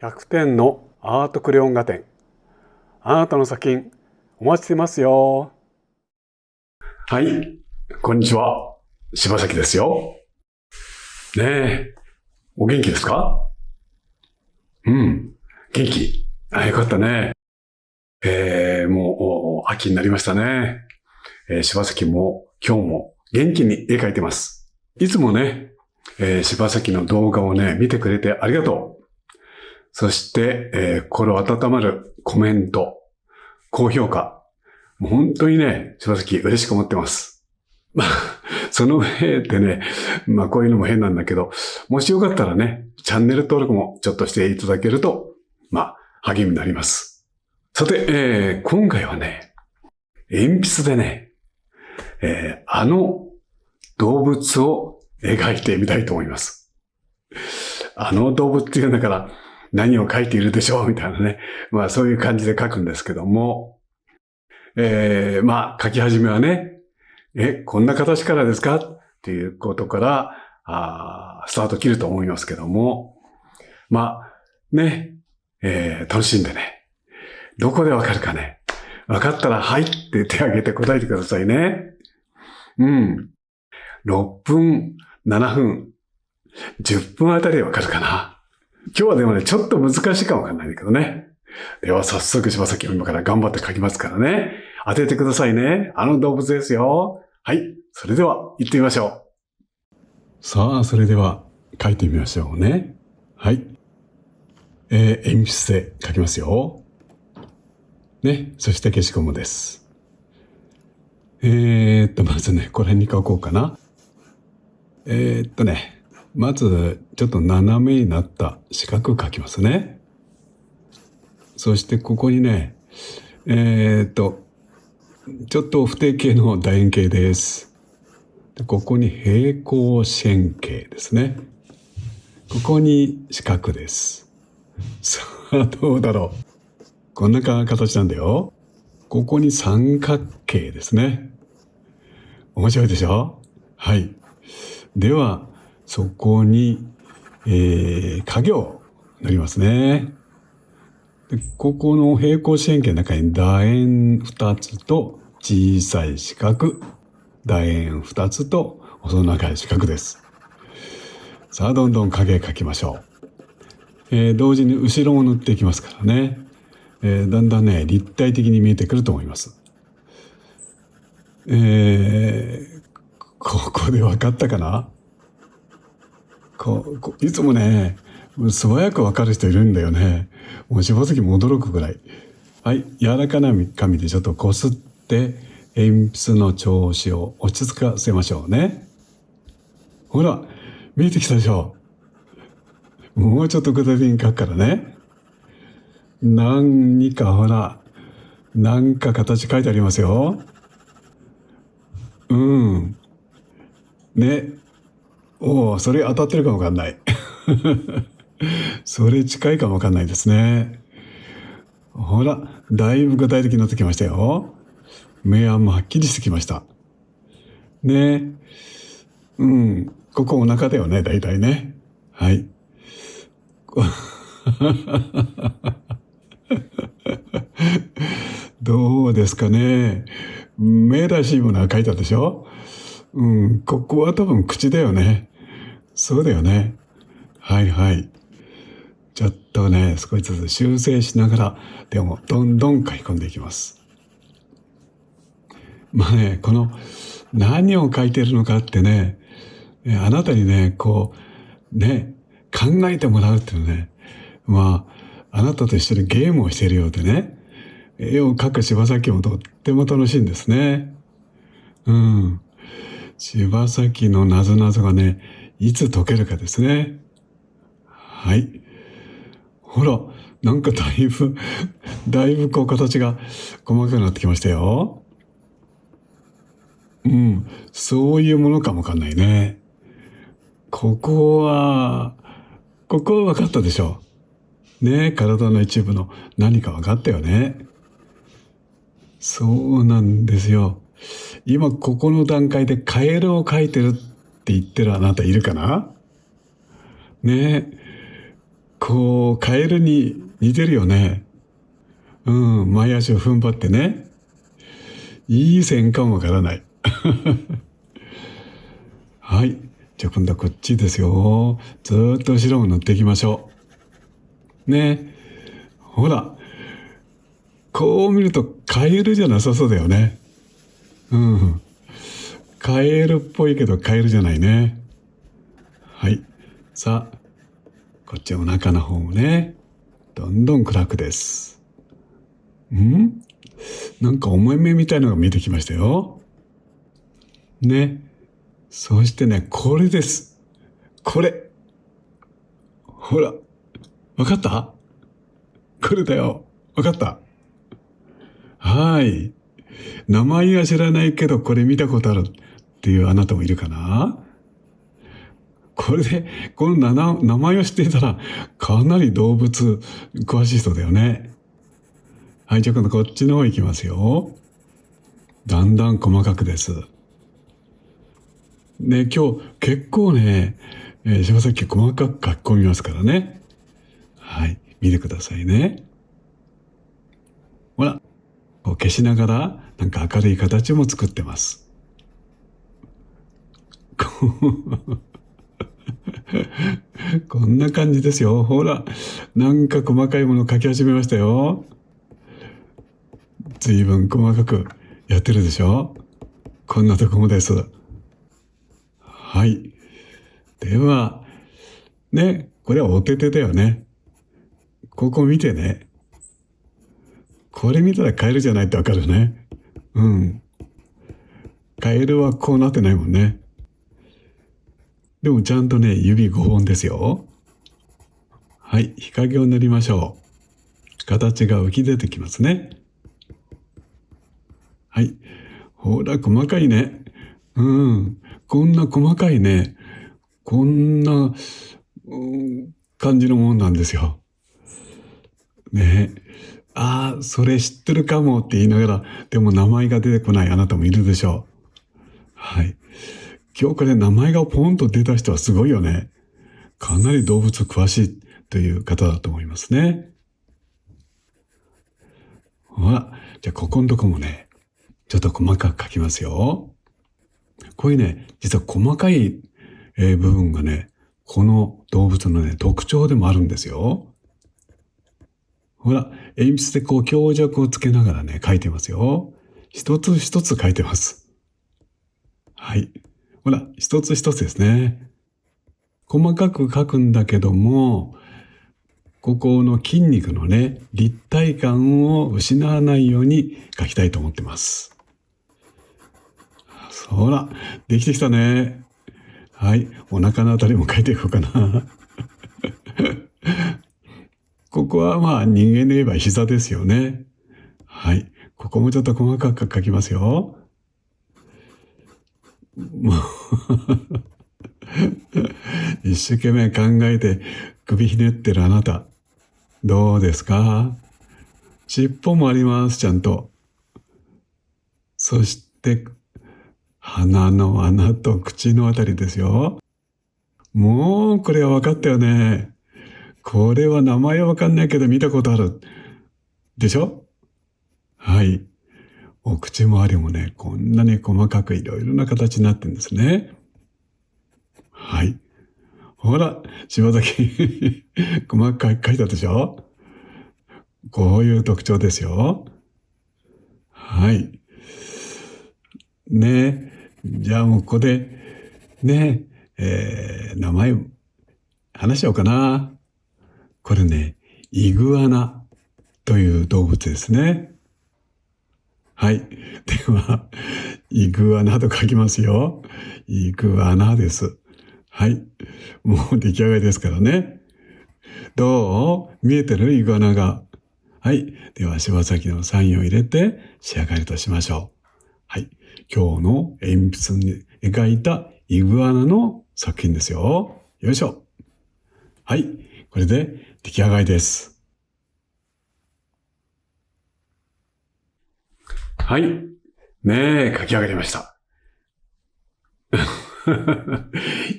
100点のアートクレヨン画展。あなたの作品お待ちしてますよ。はい、こんにちは。柴崎ですよ。ねえ、お元気ですか？元気。よかったね。もう秋になりましたね。柴崎も今日も元気に絵描いてます。いつもね、柴崎の動画をね、見てくれてありがとう。そして、心温まるコメント、高評価。もう本当にね、柴崎嬉しく思ってます。まあ、その上でね、こういうのも変なんだけど、もしよかったらね、チャンネル登録もちょっとしていただけると、励みになります。さて、今回はね、鉛筆でね、あの動物を描いてみたいと思います。あの動物っていうんだから何を描いているでしょうみたいなね。そういう感じで描くんですけども、描き始めはね、こんな形からですかっていうことから、スタート切ると思いますけども、楽しんでね、どこでわかるかね。わかったら、はいって手を挙げて答えてくださいね。6分、7分、10分あたりでわかるかな。今日はでもね、ちょっと難しいかもわかんないんだけどね。では早速柴崎を今から頑張って書きますからね。当ててくださいね。あの動物ですよ。はい。それでは行ってみましょう。さあ、それでは書いてみましょうね。はい。鉛筆で書きますよ。ね。そして消しゴムです。まずね、これに書こうかな。まず、ちょっと斜めになった四角書きますね。そしてここにね、ちょっと不定形の楕円形です。でここに平行線形ですね。ここに四角です。さあ、どうだろう。こんな形なんだよ。ここに三角形ですね。面白いでしょ？はい。では、そこに、影を塗りますね。でここの平行四辺形の中に楕円2つと小さい四角、楕円2つと細長い四角です。さあ、どんどん影描きましょう。同時に後ろも塗っていきますからね。だんだんね、立体的に見えてくると思います。ここで分かったかな？いつもね、素早く分かる人いるんだよね。もう柴崎も驚くぐらい。はい、柔らかな紙でちょっとこすって鉛筆の調子を落ち着かせましょうね。ほら、見えてきたでしょ？もうちょっと具体的に書くからね。何かほら、なんか形書いてありますよ。ね。それ当たってるかもわかんない。それ近いかもわかんないですね。ほら、だいぶ具体的になってきましたよ。明暗もはっきりしてきました。ね。ここお腹だよね、だいたいね。はい。どうですかね。目らしいものは書いたでしょ？ここは多分口だよね。そうだよね。はいはい。ちょっとね、少しずつ修正しながら、でもどんどん書き込んでいきます。この何を書いてるのかってね、あなたにね、考えてもらうっていうのね、あなたと一緒にゲームをしているようでね、絵を描く柴崎もとっても楽しいんですね。柴崎のなぞなぞがね、いつ解けるかですね。はい。ほら、なんかだいぶ形が細かくなってきましたよ。そういうものかもわかんないね。ここは分かったでしょう。ね、体の一部の何か分かったよね。そうなんですよ。今ここの段階でカエルを描いてるって言ってるあなたいるかな？ね。こう、カエルに似てるよね。うん、前足を踏ん張ってね。いい線かもわからない。はい。じゃあ今度はこっちですよ。ずーっと後ろを塗っていきましょう。ね。ほら。こう見るとカエルじゃなさそうだよね。うん。カエルっぽいけどカエルじゃないね。はい。さあ、こっちお腹の方もね、どんどん暗くです。なんか重い目みたいのが見えてきましたよ。ね。そしてね、これです。これ。ほら。わかった？これだよ。わかった？はい。名前は知らないけどこれ見たことあるっていうあなたもいるかな？これで、この名前を知っていたら、かなり動物詳しい人だよね。はい、じゃあ今度こっちの方行きますよ。だんだん細かくです。ね、今日結構ね、柴崎細かく書き込みますからね。はい、見てくださいね。ほら、こう消しながら、なんか明るい形も作ってます。こんな感じですよ。ほら、なんか細かいものを書き始めましたよ。随分細かくやってるでしょ。こんなとこもです。はい。では、ね、これはお手手だよね。ここ見てね。これ見たらカエルじゃないってわかるね。うん。カエルはこうなってないもんね。でもちゃんとね、指5本ですよ。はい。日陰を塗りましょう。形が浮き出てきますね。はい。ほら、細かいね。うん。こんな細かいね。こんな、感じのもんなんですよ。ねえ。ああ、それ知ってるかもって言いながら、でも名前が出てこないあなたもいるでしょう。はい。今日これ名前がポンと出た人はすごいよね。かなり動物詳しいという方だと思いますね。ほら、じゃあここのとこもね、ちょっと細かく書きますよ。こういうね、実は細かい、部分がね、この動物のね、特徴でもあるんですよ。ほら、鉛筆でこう強弱をつけながらね、書いてますよ。一つ一つ書いてます。はい。ほら、一つ一つですね。細かく書くんだけども、ここの筋肉のね、立体感を失わないように書きたいと思ってます。ほら、できてきたね。はい。お腹のあたりも書いていこうかな。ここはまあ人間で言えば膝ですよね。はい。ここもちょっと細かく書きますよ。もう一生懸命考えて首ひねってるあなた。どうですか？尻尾もあります、ちゃんと。そして、鼻の穴と口のあたりですよ。もう、これは分かったよね。これは名前は分かんないけど見たことある。でしょ？はい。お口周りもね、こんなに細かくいろいろな形になってるんですね。はい。ほら、柴崎細かく書いたでしょ？こういう特徴ですよ。はい。ねえ。じゃあもうここで、ねえ、名前話しようかな。これね、イグアナという動物ですね。はい。では、イグアナと書きますよ。イグアナです。はい。もう出来上がりですからね。どう？見えてる？イグアナが。はい。では、柴崎のサインを入れて仕上がりとしましょう。はい。今日の鉛筆に描いたイグアナの作品ですよ。よいしょ。はい。これで出来上がりです。はい。ねえ、書き上がりました。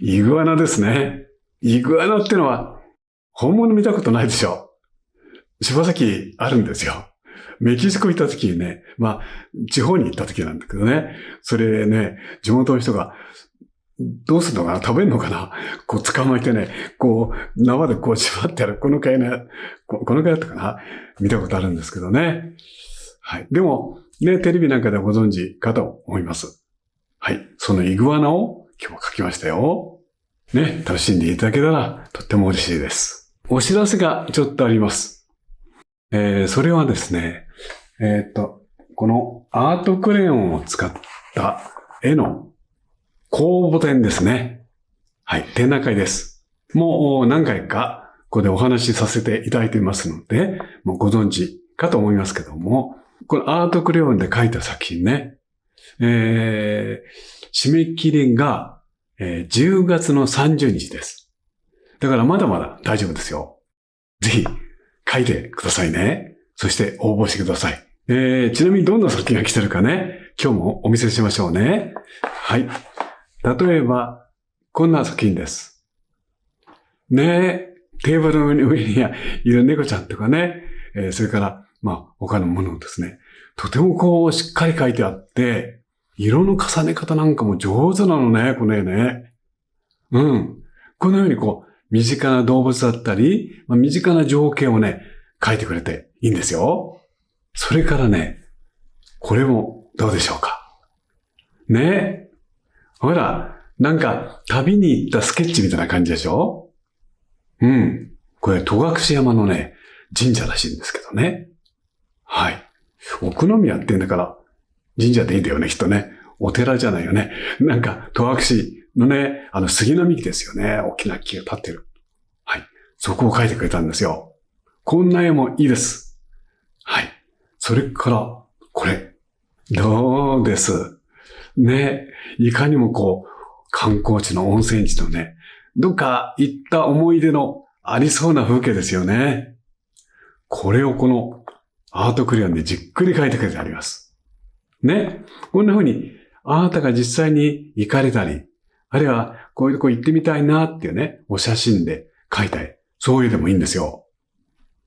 イグアナですね。イグアナってのは本物見たことないでしょ。柴崎あるんですよ。メキシコ行った時にね、地方に行った時なんだけどね、それね、地元の人が、どうするのかな、食べるのかな、捕まえてね、縄で縛ってある、このくらいだったかな、見たことあるんですけどね。はい。でも、ね、テレビなんかではご存知かと思います。はい。そのイグアナを今日も書きましたよ。ね、楽しんでいただけたらとっても嬉しいです。お知らせがちょっとあります。それはですね、このアートクレヨンを使った絵の公募展ですね。はい、展覧会です。もう何回かここでお話しさせていただいていますので、もうご存知かと思いますけども、このアートクレヨンで描いた作品ね、締め切りが、10月の30日です。だからまだまだ大丈夫ですよ。ぜひ書いてくださいね。そして応募してください。ちなみにどんな作品が来てるかね、今日もお見せしましょうね。はい。例えば、こんな作品です。ねえ、テーブルの上にいる猫ちゃんとかね、それから、他のものをですね、とてもしっかり描いてあって、色の重ね方なんかも上手なのね、この絵ね。うん。このように身近な動物だったり、身近な情景をね、描いてくれていいんですよ。それからね、これもどうでしょうか。ね。ほら、なんか旅に行ったスケッチみたいな感じでしょ？うん。これ戸隠山のね、神社らしいんですけどね。はい。奥宮って言うんだから、神社でいいんだよね、きっとね。お寺じゃないよね。なんか、戸隠のね、杉並木ですよね。大きな木が立ってる。はい。そこを描いてくれたんですよ。こんな絵もいいです。はい。それから、これ。どうですね。いかにも観光地の温泉地のね、どっか行った思い出のありそうな風景ですよね。これをこのアートクレヨンでじっくり描いてくれてあります。ね。こんな風に、あなたが実際に行かれたり、あるいはこういうとこ行ってみたいなっていうね、お写真で描いたり、そういうでもいいんですよ。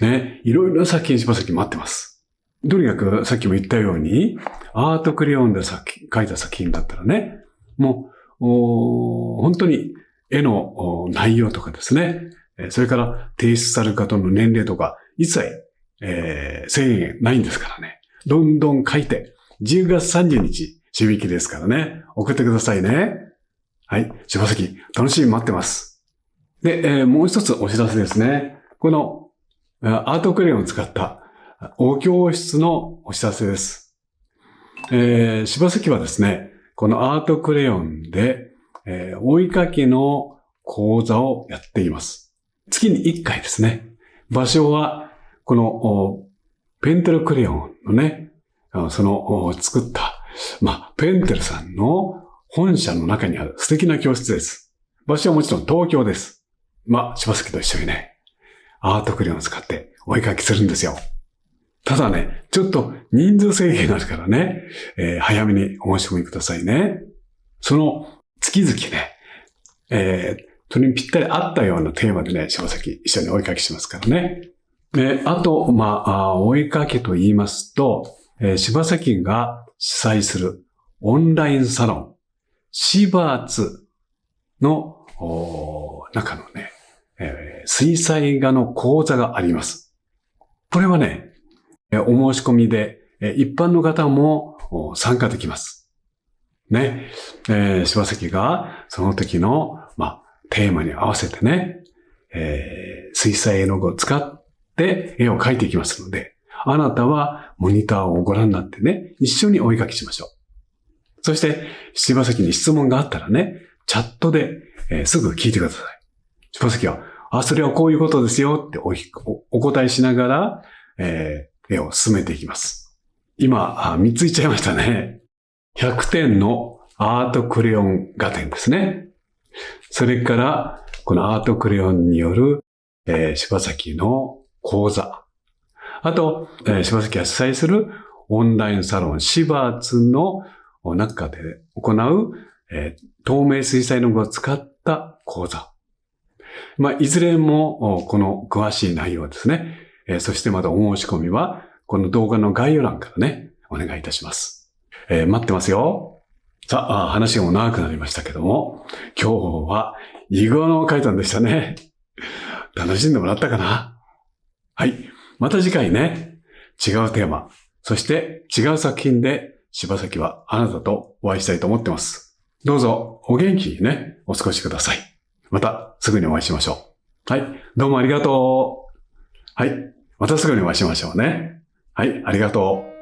ね。いろいろな作品、柴崎待ってます。とにかくさっきも言ったように、アートクレヨンで描いた作品だったらね、もう、本当に絵の内容とかですね、それから提出される方の年齢とか、一切、制限ないんですからね。どんどん書いて、10月30日、締め切りですからね、送ってくださいね。はい、柴崎、楽しみに待ってます。で、もう一つお知らせですね。このアートクレヨンを使ったお教室のお知らせです。柴崎はですね、このアートクレヨンで、お絵かきの講座をやっています。月に1回ですね。場所は、このペンテルクレヨンのね、その作った、ペンテルさんの本社の中にある素敵な教室です。場所はもちろん東京です。柴崎と一緒にね、アートクレヨンを使ってお絵かきするんですよ。ただね、ちょっと人数制限があるからね、早めにお申し込みくださいね。その月々ね、それにぴったり合ったようなテーマでね、柴崎一緒にお絵かきしますからね。あと、お絵かきと言いますと、柴崎が主催するオンラインサロン、シバーツの中のね、水彩画の講座があります。これはね、お申し込みで、一般の方も参加できます。ね。柴崎がその時の、テーマに合わせてね、水彩絵の具を使って絵を描いていきますので、あなたはモニターをご覧になってね、一緒にお絵描きしましょう。そして、柴崎に質問があったらね、チャットで、すぐ聞いてください。柴崎は、それはこういうことですよってお答えしながら、絵を進めていきます。今、3つ言っちゃいましたね。100点のアートクレヨン画展ですね。それから、このアートクレヨンによる、柴崎の講座。あと、柴崎が主催するオンラインサロンシバーツの中で行う、透明水彩の具を使った講座。いずれも、この詳しい内容ですね。そしてまたお申し込みは、この動画の概要欄からね、お願いいたします。待ってますよ。さあ、話がもう長くなりましたけども、今日は囲碁の回答でしたね。楽しんでもらったかな？はい。また次回ね、違うテーマ、そして違う作品で柴崎はあなたとお会いしたいと思ってます。どうぞお元気にね、お過ごしください。またすぐにお会いしましょう。はい。どうもありがとう。はい。またすぐにお会いしましょうね。はい。ありがとう。